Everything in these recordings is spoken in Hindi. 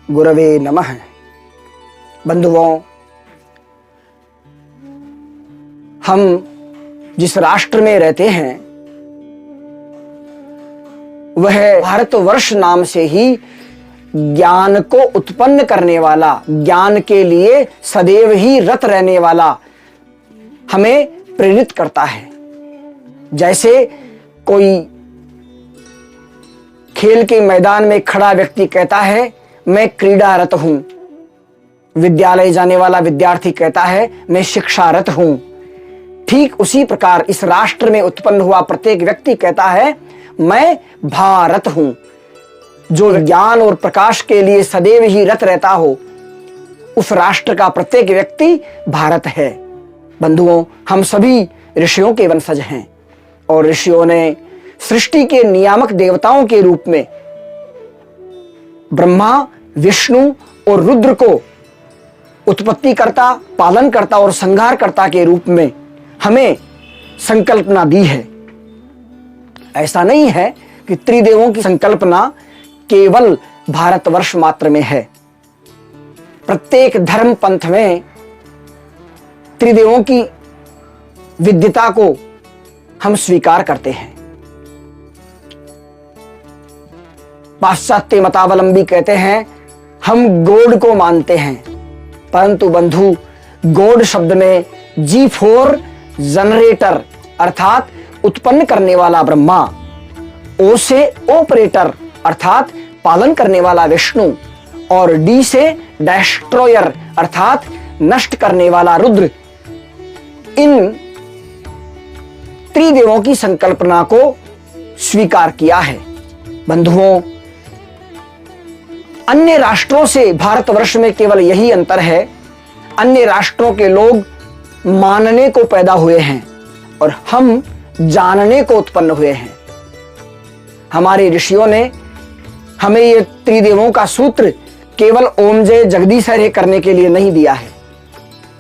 गुरवे नमः। बंधुओं, हम जिस राष्ट्र में रहते हैं वह भारतवर्ष नाम से ही ज्ञान को उत्पन्न करने वाला, ज्ञान के लिए सदैव ही रत रहने वाला हमें प्रेरित करता है। जैसे कोई खेल के मैदान में खड़ा व्यक्ति कहता है मैं क्रीड़ारत हूं, विद्यालय जाने वाला विद्यार्थी कहता है मैं शिक्षारत हूं, ठीक उसी प्रकार इस राष्ट्र में उत्पन्न हुआ प्रत्येक व्यक्ति कहता है मैं भारत हूं। जो ज्ञान और प्रकाश के लिए सदैव ही रत रहता हो, उस राष्ट्र का प्रत्येक व्यक्ति भारत है। बंधुओं, हम सभी ऋषियों के वंशज हैं और ऋषियों ने सृष्टि के नियामक देवताओं के रूप में ब्रह्मा, विष्णु और रुद्र को उत्पत्तिकर्ता, पालनकर्ता और संहारकर्ता के रूप में हमें संकल्पना दी है। ऐसा नहीं है कि त्रिदेवों की संकल्पना केवल भारतवर्ष मात्र में है। प्रत्येक धर्म पंथ में त्रिदेवों की विद्यता को हम स्वीकार करते हैं। पाश्चात्य मतावलंबी कहते हैं हम गॉड को मानते हैं, परंतु बंधु, गॉड शब्द में G4 जनरेटर अर्थात उत्पन्न करने वाला ब्रह्मा, O से ऑपरेटर अर्थात पालन करने वाला विष्णु और D से डिस्ट्रॉयर अर्थात नष्ट करने वाला रुद्र, इन त्रिदेवों की संकल्पना को स्वीकार किया है। बंधुओं, अन्य राष्ट्रों से भारतवर्ष में केवल यही अंतर है, अन्य राष्ट्रों के लोग मानने को पैदा हुए हैं और हम जानने को उत्पन्न हुए हैं। हमारे ऋषियों ने हमें ये त्रिदेवों का सूत्र केवल ओम जय जगदीश हरे करने के लिए नहीं दिया है।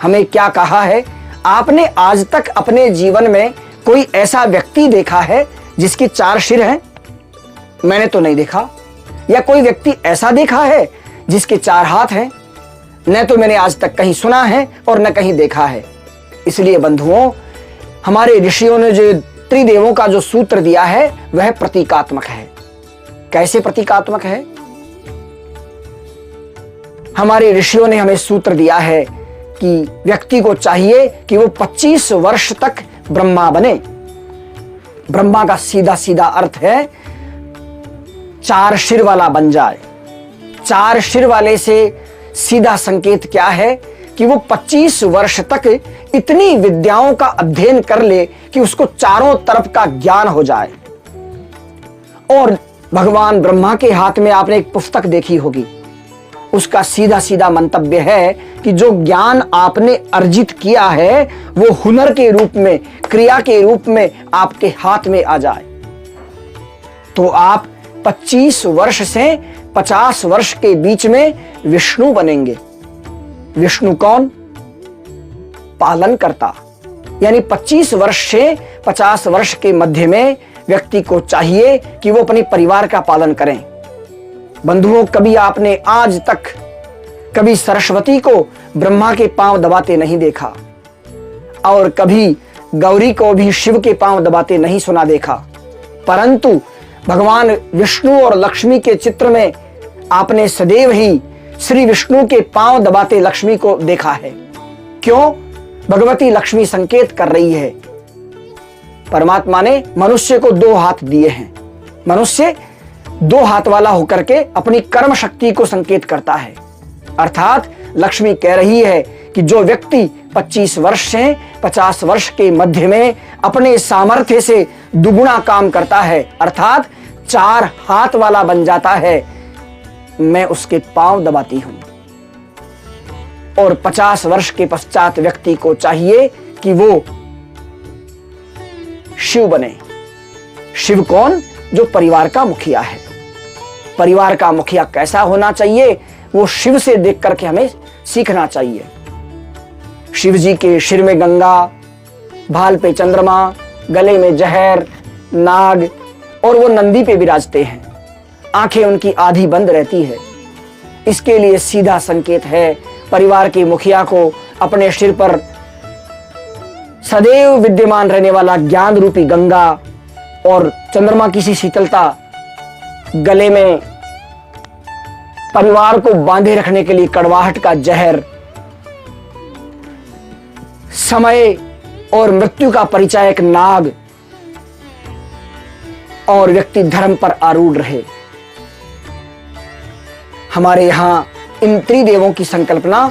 हमें क्या कहा है? आपने आज तक अपने जीवन में कोई ऐसा व्यक्ति देखा है जिसके 4 सिर हैं? मैंने तो नहीं देखा। या कोई व्यक्ति ऐसा देखा है जिसके 4 हाथ हैं? न तो मैंने आज तक कहीं सुना है और न कहीं देखा है। इसलिए बंधुओं, हमारे ऋषियों ने जो त्रिदेवों का जो सूत्र दिया है वह प्रतीकात्मक है। कैसे प्रतीकात्मक है? हमारे ऋषियों ने हमें सूत्र दिया है कि व्यक्ति को चाहिए कि वो 25 वर्ष तक ब्रह्मा बने। ब्रह्मा का सीधा सीधा अर्थ है 4 सिर वाला बन जाए। 4 सिर वाले से सीधा संकेत क्या है कि वो 25 वर्ष तक इतनी विद्याओं का अध्ययन कर ले कि उसको चारों तरफ का ज्ञान हो जाए। और भगवान ब्रह्मा के हाथ में आपने एक पुस्तक देखी होगी, उसका सीधा सीधा मंतव्य है कि जो ज्ञान आपने अर्जित किया है वो हुनर के रूप में, क्रिया के रूप में आपके हाथ में आ जाए। तो आप 25 वर्ष से 50 वर्ष के बीच में विष्णु बनेंगे। विष्णु कौन? पालन करता। यानी 25 वर्ष से 50 वर्ष के मध्य में व्यक्ति को चाहिए कि वो अपने परिवार का पालन करें। बंधुओं, कभी आपने आज तक कभी सरस्वती को ब्रह्मा के पांव दबाते नहीं देखा और कभी गौरी को भी शिव के पांव दबाते नहीं सुना देखा, परंतु भगवान विष्णु और लक्ष्मी के चित्र में आपने सदैव ही श्री विष्णु के पांव दबाते लक्ष्मी को देखा है। क्यों? भगवती लक्ष्मी संकेत कर रही है। परमात्मा ने मनुष्य को 2 हाथ दिए हैं। मनुष्य 2 हाथ वाला होकर के अपनी कर्म शक्ति को संकेत करता है। अर्थात लक्ष्मी कह रही है कि जो व्यक्ति 25 वर्ष से 50 वर्ष के मध्य में अपने सामर्थ्य से दुगुना काम करता है, अर्थात 4 हाथ वाला बन जाता है, मैं उसके पांव दबाती हूं। और 50 वर्ष के पश्चात व्यक्ति को चाहिए कि वो शिव बने। शिव कौन? जो परिवार का मुखिया है। परिवार का मुखिया कैसा होना चाहिए? वो शिव से देख करके हमें सीखना चाहिए। शिव जी के सिर में गंगा, भाल पे चंद्रमा, गले में जहर, नाग और वो नंदी पे विराजते हैं। आंखें उनकी आधी बंद रहती है। इसके लिए सीधा संकेत है परिवार के मुखिया को अपने सिर पर सदैव विद्यमान रहने वाला ज्ञान रूपी गंगा और चंद्रमा की सी शीतलता गले में परिवार को बांधे रखने के लिए कड़वाहट का जहर, समय और मृत्यु का परिचायक नाग, और व्यक्ति धर्म पर आरूढ़ रहे। हमारे यहां इन त्रिदेवों की संकल्पना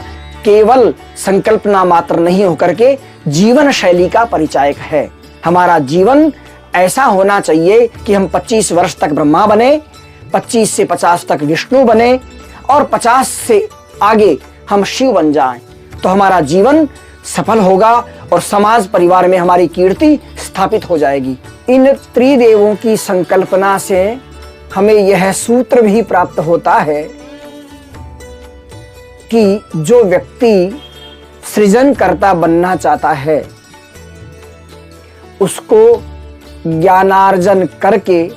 केवल संकल्पना मात्र नहीं होकर के जीवन शैली का परिचायक है। हमारा जीवन ऐसा होना चाहिए कि हम 25 वर्ष तक ब्रह्मा बने, 25 से 50 तक विष्णु बने और 50 से आगे हम शिव बन जाएं, तो हमारा जीवन सफल होगा और समाज परिवार में हमारी कीर्ति स्थापित हो जाएगी। इन त्रिदेवों की संकल्पना से हमें यह सूत्र भी प्राप्त होता है कि जो व्यक्ति सृजनकर्ता बनना चाहता है उसको ज्ञानार्जन करके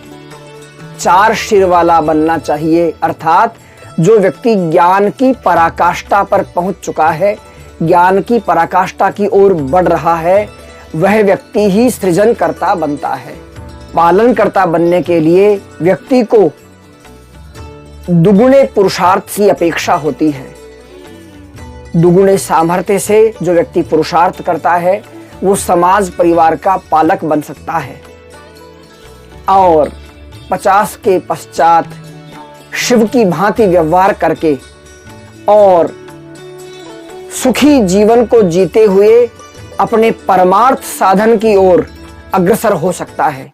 4 सिर वाला बनना चाहिए। अर्थात जो व्यक्ति ज्ञान की पराकाष्ठा पर पहुंच चुका है, ज्ञान की पराकाष्ठा की ओर बढ़ रहा है, वह व्यक्ति ही सृजनकर्ता बनता है। पालनकर्ता बनने के लिए व्यक्ति को दुगुने पुरुषार्थ की अपेक्षा होती है। दुगुने सामर्थ्य से जो व्यक्ति पुरुषार्थ करता है वो समाज परिवार का पालक बन सकता है और 50 के पश्चात शिव की भांति व्यवहार करके और सुखी जीवन को जीते हुए अपने परमार्थ साधन की ओर अग्रसर हो सकता है।